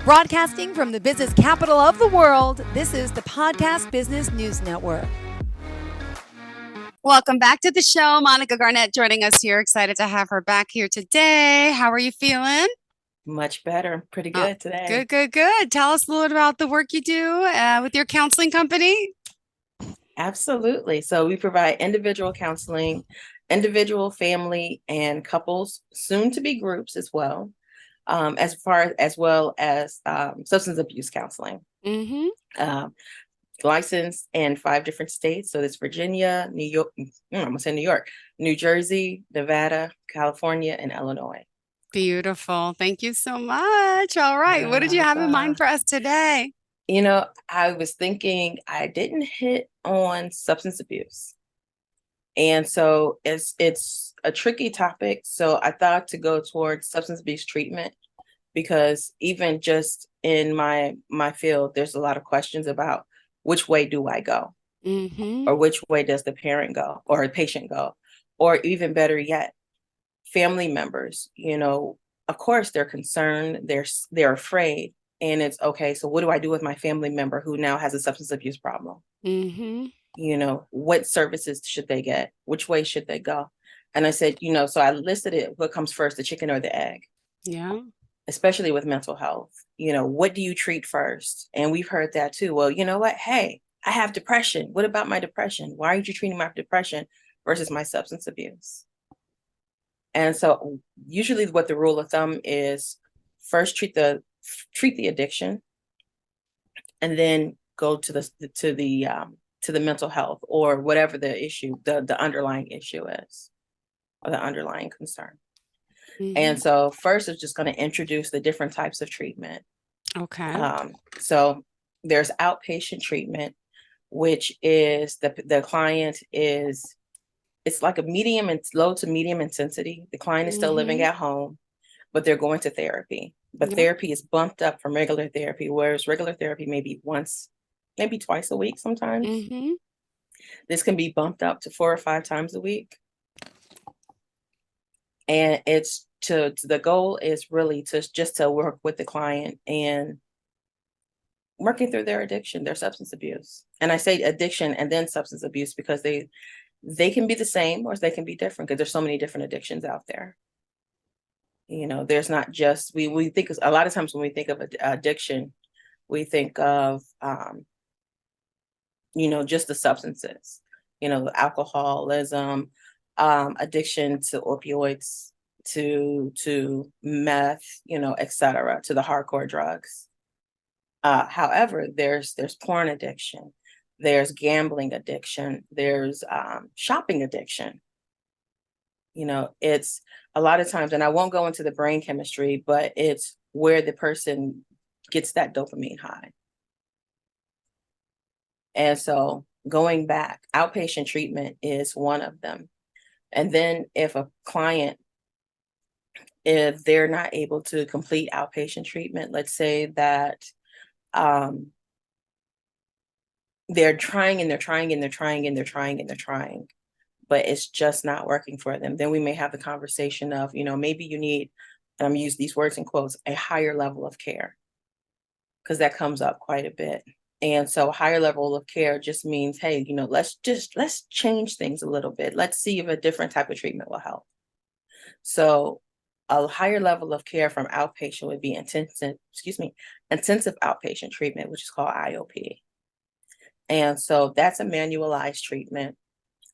Broadcasting from the business capital of the world, this is the Podcast Business News Network. Welcome back to the show. Monica Garnett joining us here. Excited to have her back here today. How are you feeling? Much better. Pretty good today. Good. Tell us a little bit about the work you do with your counseling company. Absolutely. So we provide individual counseling, individual, family, and couples, soon to be groups as well, as well as substance abuse counseling. Licensed in 5 different states. So there's Virginia, New York, I'm gonna say New York, New Jersey, Nevada, California, and Illinois. Beautiful. Thank you so much. All right. What did you have in mind for us today? You know, I was thinking I didn't hit on substance abuse. And so it's a tricky topic. So I thought to go towards substance abuse treatment, because even just in my field, there's a lot of questions about which way do I go? Or which way does the parent go or the patient go? Or even better yet, family members, you know, of course they're concerned, they're afraid. And it's okay, so what do I do with my family member who now has a substance abuse problem? You know, what services should they get? Which way should they go? And I said, you know, so I listed it, what comes first, the chicken or the egg? Yeah. Especially with mental health, you know, what do you treat first? And we've heard that too. Well, you know what? Hey, I have depression. What about my depression? Why aren't you treating my depression versus my substance abuse? And so usually what the rule of thumb is, first treat the addiction, and then go to the mental health or whatever the issue, the underlying issue is, or the underlying concern. And so first is just going to introduce the different types of treatment. Okay. So there's outpatient treatment, which is the client is, it's like a medium and low to medium intensity. The client is still living at home, but they're going to therapy. But therapy is bumped up from regular therapy, whereas regular therapy may be once, maybe twice a week sometimes. This can be bumped up to 4 or 5 times a week. And it's the goal is really to work with the client and working through their addiction, their substance abuse. And I say addiction and then substance abuse because they can be the same or they can be different, because there's so many different addictions out there. You know, there's not just, we think a lot of times when we think of addiction, we think of, you know, just the substances, you know, alcoholism, addiction to opioids, to meth, you know, etc., to the hardcore drugs. However, there's porn addiction, there's gambling addiction, there's shopping addiction. You know, it's a lot of times, and I won't go into the brain chemistry, but it's where the person gets that dopamine high. And so going back, outpatient treatment is one of them. And then if a client, if they're not able to complete outpatient treatment, let's say that they're trying and they're trying and they're trying and they're trying and they're trying, but it's just not working for them, then we may have the conversation of, you know, maybe you need, and I'm using these words in quotes, a higher level of care, because that comes up quite a bit. And so higher level of care just means, hey, you know, let's change things a little bit. Let's see if a different type of treatment will help. So a higher level of care from outpatient would be intensive outpatient treatment, which is called IOP. And so that's a manualized treatment.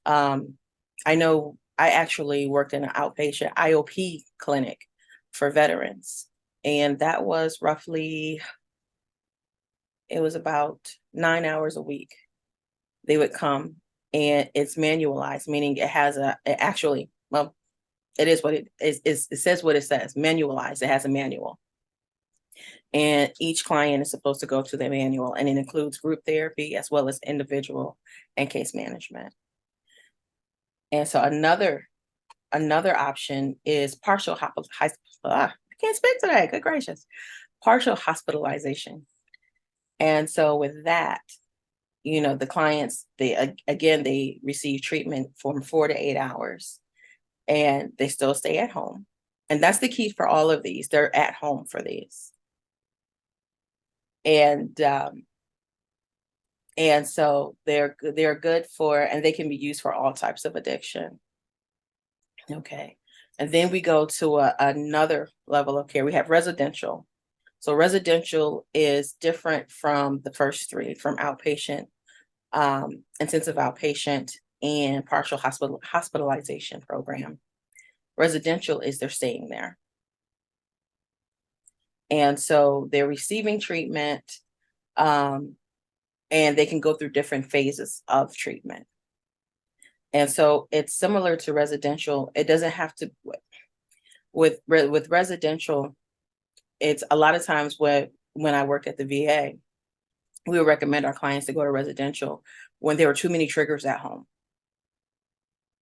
I know I actually worked in an outpatient IOP clinic for veterans, and that was roughly, it was about 9 hours a week. They would come, and it's manualized, meaning it has it is what it is. It says what it says, manualized. It has a manual. And each client is supposed to go to the manual, and it includes group therapy as well as individual and case management. And so another option is partial I can't speak today, good gracious. Partial hospitalization. And so with that, you know, the clients, they receive treatment from 4 to 8 hours, and they still stay at home. And that's the key for all of these. They're at home for these. And so they're good for, and they can be used for all types of addiction. Okay. And then we go to another level of care. We have residential. So residential is different from the first three, from outpatient, intensive outpatient, and partial hospitalization program. Residential is they're staying there. And so they're receiving treatment, and they can go through different phases of treatment. And so it's similar to residential. It doesn't have to, with residential, it's a lot of times when I worked at the VA, we would recommend our clients to go to residential when there were too many triggers at home,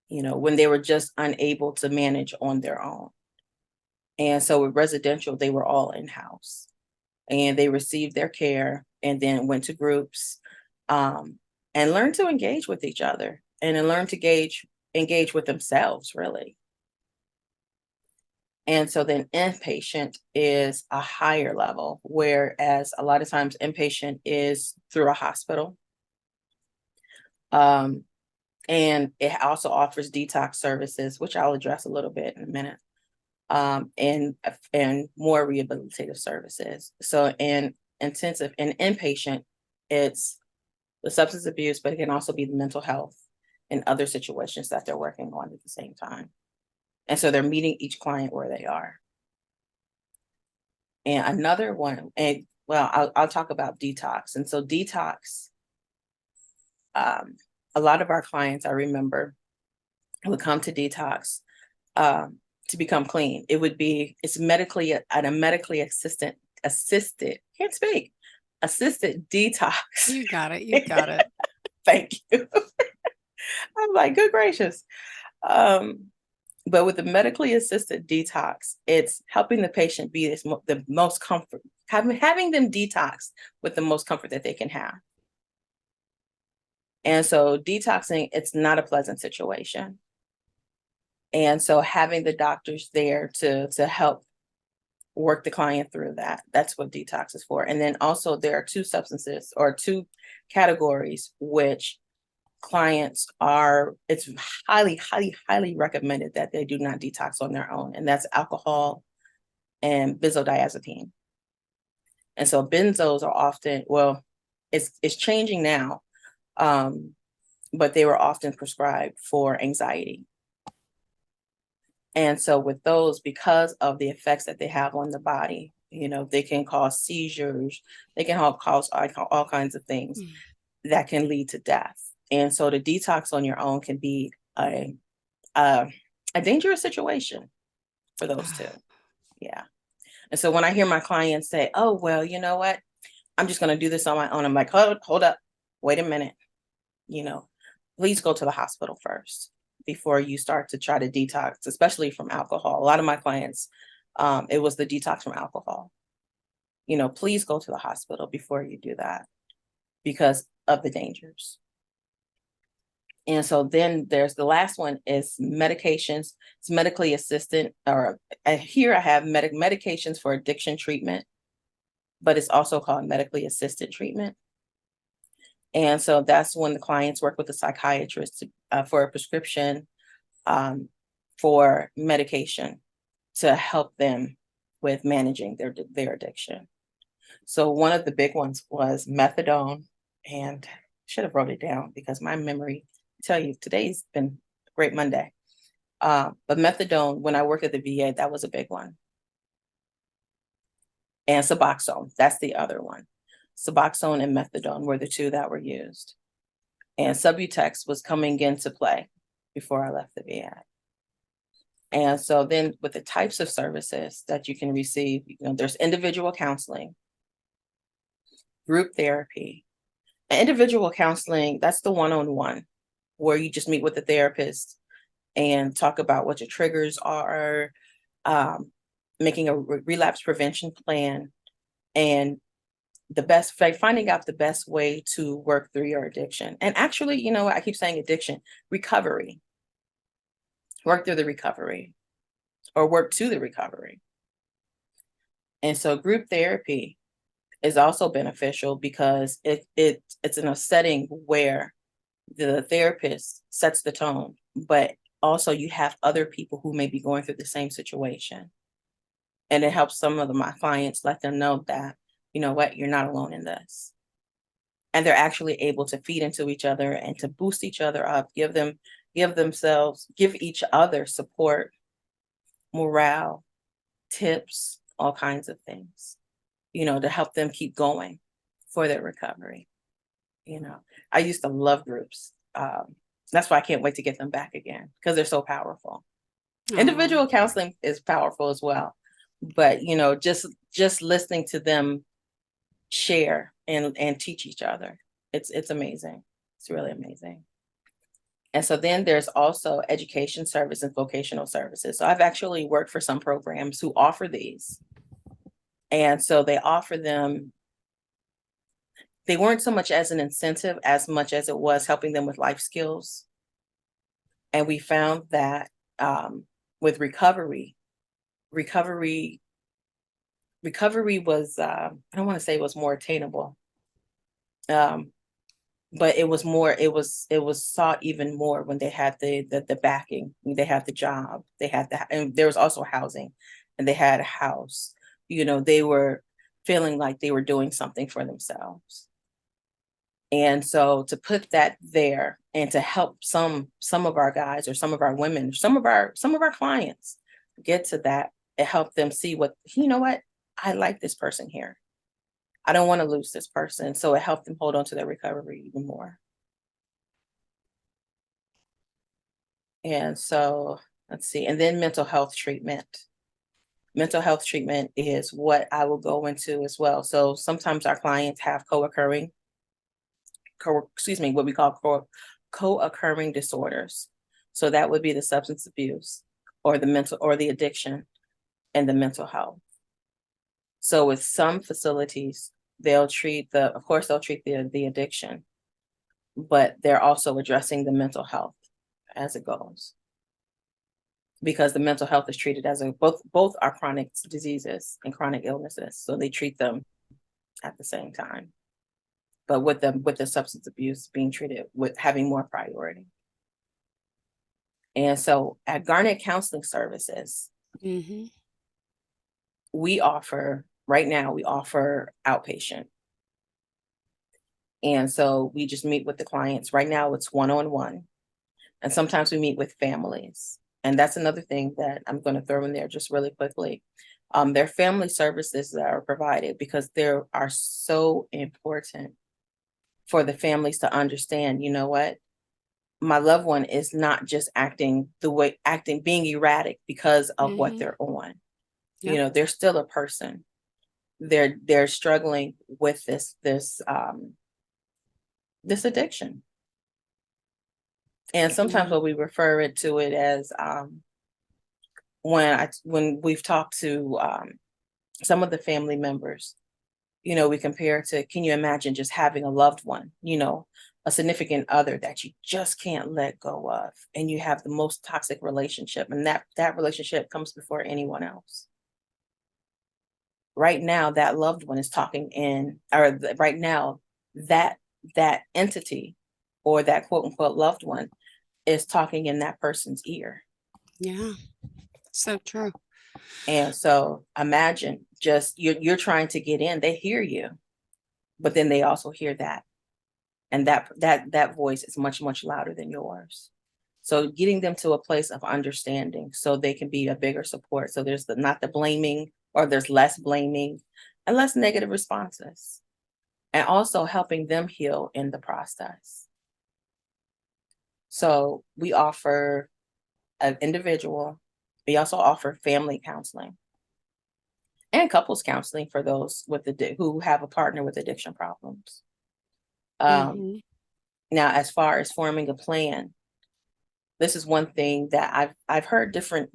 when they were just unable to manage on their own. And so with residential, they were all in-house, and they received their care and then went to groups, and learned to engage with each other, and then learn to engage with themselves, really. And so then inpatient is a higher level, whereas a lot of times inpatient is through a hospital. And it also offers detox services, which I'll address a little bit in a minute, and more rehabilitative services. So in intensive and inpatient, it's the substance abuse, but it can also be the mental health and other situations that they're working on at the same time. And so they're meeting each client where they are. And another one, I'll talk about detox. And so detox, a lot of our clients, I remember, would come to detox to become clean. It's medically assisted detox. You got it. You got it. Thank you. I'm like, good gracious. But with the medically assisted detox, it's helping the patient be the most comfort, having them detox with the most comfort that they can have. And so detoxing, it's not a pleasant situation. And so having the doctors there to help work the client through that's what detox is for. And then also there are two substances or two categories which it's highly, highly, highly recommended that they do not detox on their own. And that's alcohol and benzodiazepine. And so benzos are often, it's changing now, but they were often prescribed for anxiety. And so with those, because of the effects that they have on the body, they can cause seizures, they can cause all kinds of things that can lead to death. And so the detox on your own can be a dangerous situation for those two. Yeah. And so when I hear my clients say, oh, well, you know what, I'm just going to do this on my own. I'm like, hold up, wait a minute. Please go to the hospital first before you start to try to detox, especially from alcohol. A lot of my clients, it was the detox from alcohol. Please go to the hospital before you do that because of the dangers. And so then there's the last one is medications. It's medically assisted, or here I have medications for addiction treatment, but it's also called medically assisted treatment. And so that's when the clients work with a psychiatrist for a prescription for medication to help them with managing their addiction. So one of the big ones was methadone, and should have wrote it down because my memory, tell you, today's been a great Monday. But methadone, when I worked at the VA, that was a big one. And Suboxone, that's the other one. Suboxone and methadone were the two that were used. And Subutex was coming into play before I left the VA. And so then with the types of services that you can receive, there's individual counseling, group therapy. And individual counseling, that's the one-on-one where you just meet with the therapist and talk about what your triggers are, making a relapse prevention plan, and finding out the best way to work through your addiction. And actually, I keep saying addiction, recovery. Work through the recovery or work to the recovery. And so group therapy is also beneficial because it's in a setting where the therapist sets the tone, but also you have other people who may be going through the same situation. And it helps some of my clients let them know that, you know what, you're not alone in this. And they're actually able to feed into each other and to boost each other up, give each other support, morale, tips, all kinds of things, to help them keep going for their recovery. I used to love groups. That's why I can't wait to get them back again because they're so powerful. Individual counseling is powerful as well, but just listening to them share and teach each other, it's amazing. It's really amazing. And so then there's also education service and vocational services. So I've actually worked for some programs who offer these. And so they offer them, they weren't so much as an incentive as much as it was helping them with life skills. And we found that with recovery was, I don't want to say it was more attainable, but it was sought even more when they had the backing, they had the job, and there was also housing, and they had a house. They were feeling like they were doing something for themselves. And so to put that there and to help some of our guys or some of our women, some of our clients get to that, it helped them see what, I like this person here. I don't want to lose this person. So it helped them hold on to their recovery even more. And so let's see. And then mental health treatment. Mental health treatment is what I will go into as well. So sometimes our clients have what we call co-occurring disorders. So that would be the substance abuse or the addiction and the mental health. So with some facilities, they'll treat the addiction, but they're also addressing the mental health as it goes. Because the mental health is treated as both are chronic diseases and chronic illnesses. So they treat them at the same time. But with the substance abuse being treated with having more priority. And so at Garnett Counseling Services, right now we offer outpatient. And so we just meet with the clients. Right now it's one-on-one. And sometimes we meet with families. And that's another thing that I'm going to throw in there just really quickly. There are family services that are provided because they are so important for the families to understand, my loved one is not just being erratic because of what they're on. Yep. They're still a person. They're struggling with this addiction. And sometimes what we refer to it as when we've talked to some of the family members, we compare to, can you imagine just having a loved one, a significant other that you just can't let go of, and you have the most toxic relationship, and that relationship comes before anyone else. Right now, that loved one is right now, that entity or that quote unquote loved one is talking in that person's ear. Yeah, so true. And so imagine just you're trying to get in, they hear you, but then they also hear that. And that voice is much, much louder than yours. So getting them to a place of understanding so they can be a bigger support. So there's not the blaming, or there's less blaming and less negative responses. And also helping them heal in the process. So we offer an individual. We also offer family counseling and couples counseling for those who have a partner with addiction problems. Now, as far as forming a plan, this is one thing that I've heard different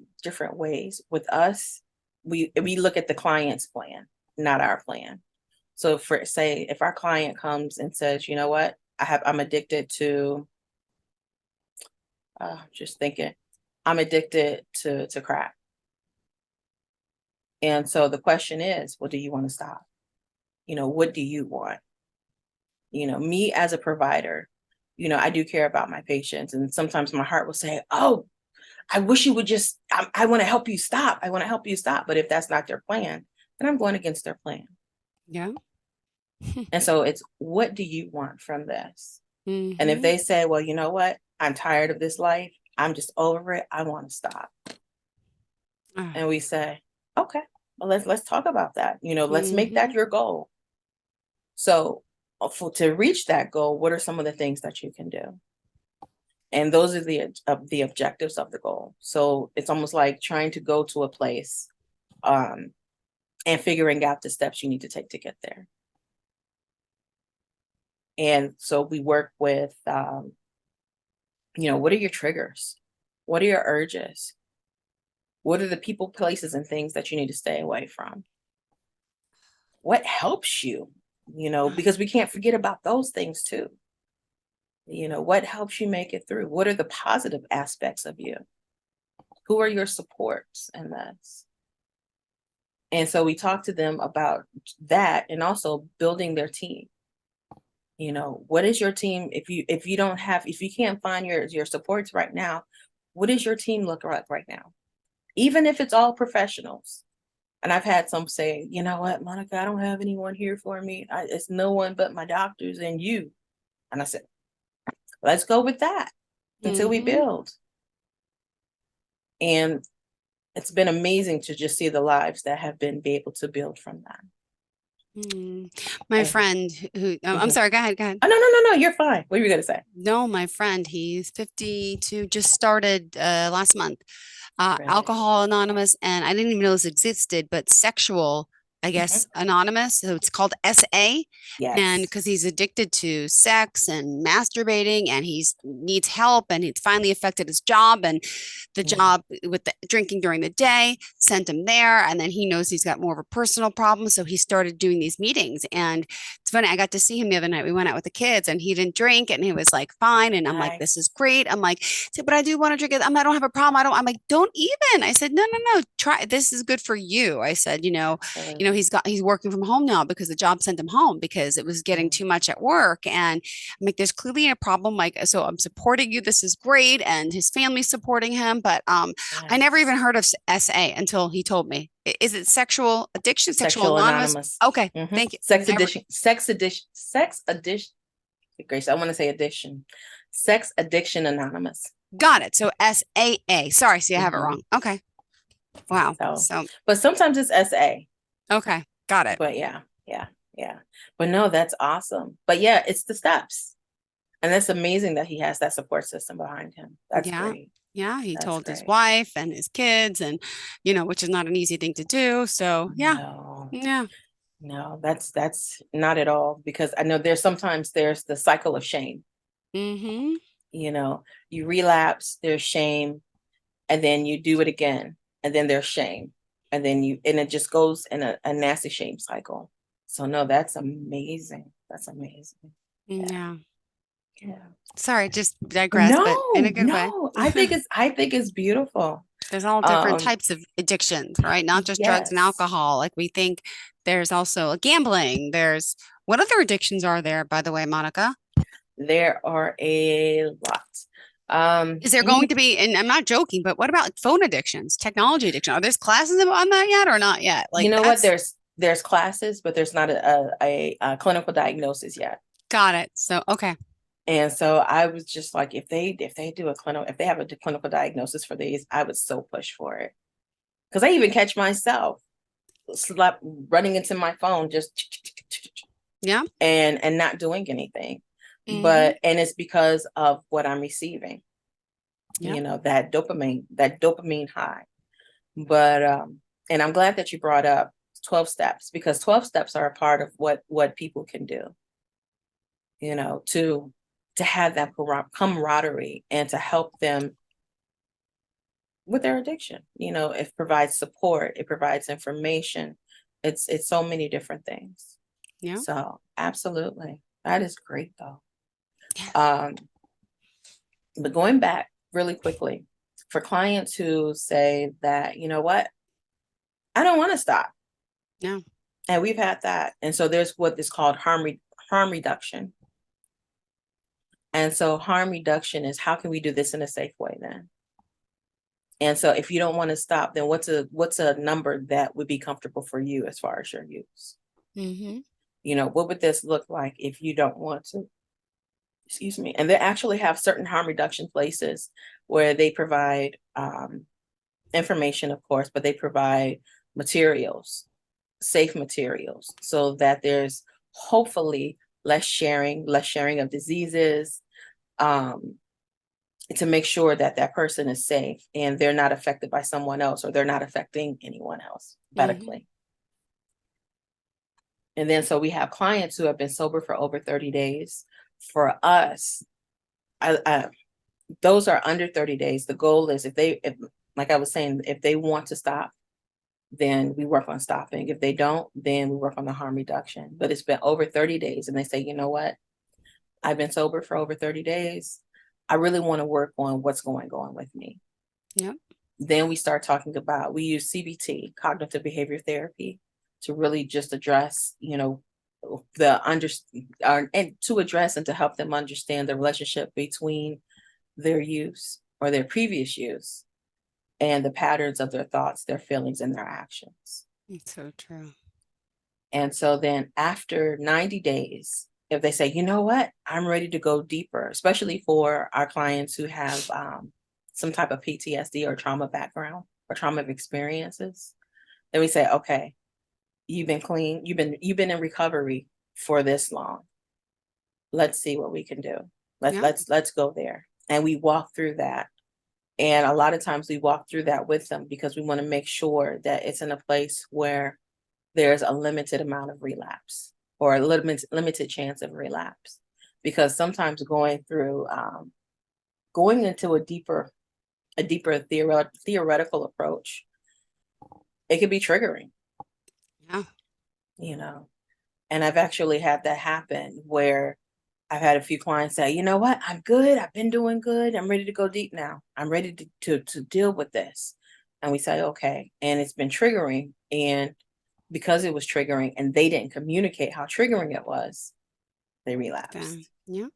ways. With us, we look at the client's plan, not our plan. So if our client comes and says, you know what, I'm addicted to, I'm addicted to crack. And so the question is, well, do you want to stop? what do you want? Me as a provider, I do care about my patients. And sometimes my heart will say, oh, I wish you would just, I want to help you stop. I want to help you stop. But if that's not their plan, then I'm going against their plan. Yeah. And so it's, what do you want from this? Mm-hmm. And if they say, well, you know what? I'm tired of this life. I'm just over it. I want to stop. And we say, okay, well, let's talk about that. Let's make that your goal. So to reach that goal, what are some of the things that you can do? And those are the objectives of the goal. So it's almost like trying to go to a place and figuring out the steps you need to take to get there. And so we work with, what are your triggers? What are your urges? What are the people, places, and things that you need to stay away from? What helps you? Because we can't forget about those things too. What helps you make it through? What are the positive aspects of you? Who are your supports in this? And so we talk to them about that, and also building their team. What is your team? If you can't find your supports right now, what does your team look like right now? Even if it's all professionals. And I've had some say, you know what, Monica, I don't have anyone here for me. It's no one but my doctors and you. And I said, let's go with that until we build. And it's been amazing to just see the lives that have been be able to build from that. My friend who, I'm sorry, go ahead. Oh, no, you're fine. What were you going to say? No, my friend, he's 52, just started last month, Really? Alcohol Anonymous, and I didn't even know this existed, but Sexual, I guess, Anonymous. So it's called SA. Yes. And because he's addicted to sex and masturbating, and he needs help, and it's finally affected his job, and the job with the drinking during the day sent him there. And then he knows he's got more of a personal problem. So he started doing these meetings. And it's funny, I got to see him the other night. We went out with the kids and he didn't drink and he was like, fine. And I'm like, this is great. I'm like, but I do want to drink it. I don't have a problem. I'm like, don't even. I said, no, try. This is good for you. I said, he's working from home now because the job sent him home because it was getting too much at work. And I'm like, there's clearly a problem. Like, so I'm supporting you. This is great. And his family's supporting him. But I never even heard of SA until he told me. Is it Sexual Addiction? Sexual Anonymous? Okay. Thank you. Sex addiction. Grace, I want to say addiction. Sex Addiction Anonymous. Got it. So SAA. Sorry, see, I have it wrong. Okay. Wow. So, but sometimes it's SA. Okay. Got it. But yeah. But no, that's awesome. But yeah, it's the steps. And that's amazing that he has that support system behind him. That's great. Yeah, he told his wife and his kids, and which is not an easy thing to do. So no, that's not at all, because I know there's the cycle of shame. You relapse, there's shame, and then you do it again, and then there's shame, and then it just goes in a nasty shame cycle. So no, that's amazing. That's amazing. Yeah. Sorry, just digress, but in a good way. I think it's beautiful. There's all different types of addictions, right? Not just drugs and alcohol. Like we think there's also gambling. What other addictions are there, by the way, Monica? There are a lot. Is there going to be, and I'm not joking, but what about phone addictions, technology addiction? Are there classes on that yet or not yet? Like, what? There's classes, but there's not a clinical diagnosis yet. Got it. So, okay. And so I was just like, if they have a clinical diagnosis for these, I would so push for it. Because I even catch myself running into my phone, just and not doing anything. And it's because of what I'm receiving. That dopamine high. But and I'm glad that you brought up 12 steps, because 12 steps are a part of what people can do. To have that camaraderie and to help them with their addiction. It provides support, it provides information. It's so many different things. Yeah. So absolutely. That is great though. Yeah. But going back really quickly, for clients who say that, you know what, I don't want to stop. No. And we've had that. And so there's what is called harm reduction. And so harm reduction is, how can we do this in a safe way then? And so if you don't want to stop, then what's a number that would be comfortable for you as far as your use? Mm-hmm. You know, what would this look like if you don't want to? Excuse me. And they actually have certain harm reduction places where they provide information, of course, but they provide materials, safe materials, so that there's hopefully less sharing of diseases, to make sure that that person is safe and they're not affected by someone else, or they're not affecting anyone else medically. And then so we have clients who have been sober for over 30 days. For us, those are under 30 days. The goal is, if like I was saying, if they want to stop, then we work on stopping. If they don't, then we work on the harm reduction. But it's been over 30 days and they say, you know what? I've been sober for over 30 days. I really want to work on what's going on with me. Yep. Then we start talking about, we use CBT, cognitive behavior therapy, to really just address, you know, and to address and to help them understand the relationship between their use or their previous use and the patterns of their thoughts, their feelings, and their actions. It's so true. And so then after 90 days, if they say, you know what, I'm ready to go deeper, especially for our clients who have some type of PTSD or trauma background or trauma experiences, then we say, okay, you've been clean, you've been in recovery for this long. Let's see what we can do. Let's go there. And we walk through that. And a lot of times we walk through that with them because we want to make sure that it's in a place where there's a limited amount of relapse, or a limited chance of relapse. Because sometimes going into a deeper theoretical approach, it could be triggering. Yeah. You know, and I've actually had that happen where I've had a few clients say, you know what, I'm good. I've been doing good. I'm ready to go deep now. I'm ready to deal with this. And we say, okay. And it's been triggering. And because it was triggering and they didn't communicate how triggering it was, they relapsed. Yeah.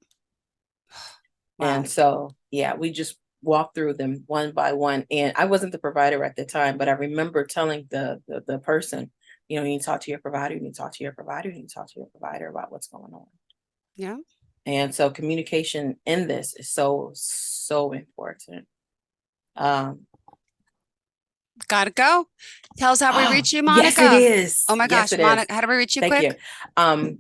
Wow. And so, yeah, we just walked through them one by one. And I wasn't the provider at the time, but I remember telling the person, you know, you need to talk to your provider, you need to talk to your provider, you need to talk to your provider about what's going on. Yeah. And so communication in this is so important. Gotta go. Tell us how we reach you, Monica. Yes, it is. Oh my gosh, Monica, how do we reach you? Thank quick? You.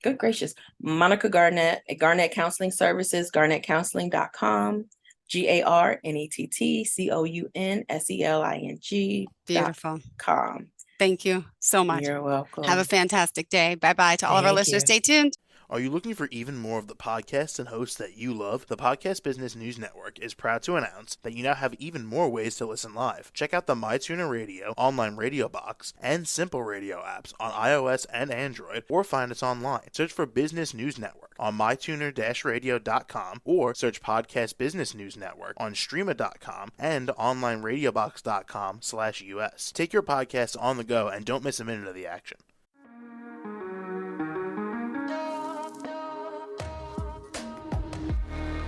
Good gracious. Monica Garnett at Garnett Counseling Services, garnettcounseling.com, GarnettCounseling.com. Beautiful. .com. Thank you so much. You're welcome. Have a fantastic day. Bye-bye to all of our listeners. Stay tuned. Are you looking for even more of the podcasts and hosts that you love? The Podcast Business News Network is proud to announce that you now have even more ways to listen live. Check out the MyTuner Radio, online radio box, and Simple Radio apps on iOS and Android, or find us online. Search for Business News Network on mytuner-radio.com, or search Podcast Business News Network on streama.com and onlineradiobox.com/US. Take your podcast on the go and don't miss a minute of the action.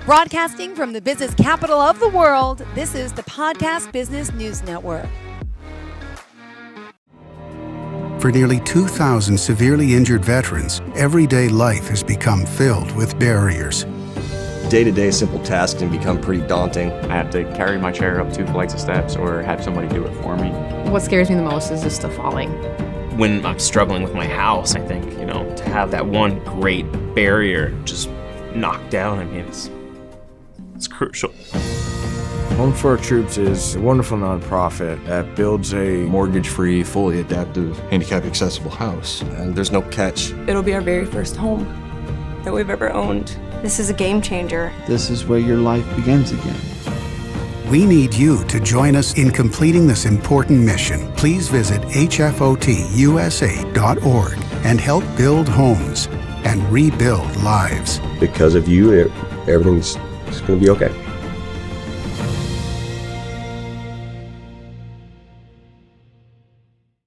Broadcasting from the business capital of the world, this is the Podcast Business News Network. For nearly 2,000 severely injured veterans, everyday life has become filled with barriers. Day-to-day simple tasks can become pretty daunting. I have to carry my chair up 2 flights of steps or have somebody do it for me. What scares me the most is just the falling. When I'm struggling with my house, I think, to have that one great barrier just knocked down, it's crucial. Home for Our Troops is a wonderful nonprofit that builds a mortgage-free, fully adaptive, handicap-accessible house. And there's no catch. It'll be our very first home that we've ever owned. This is a game changer. This is where your life begins again. We need you to join us in completing this important mission. Please visit hfotusa.org and help build homes and rebuild lives. Because of you, everything's going to be okay.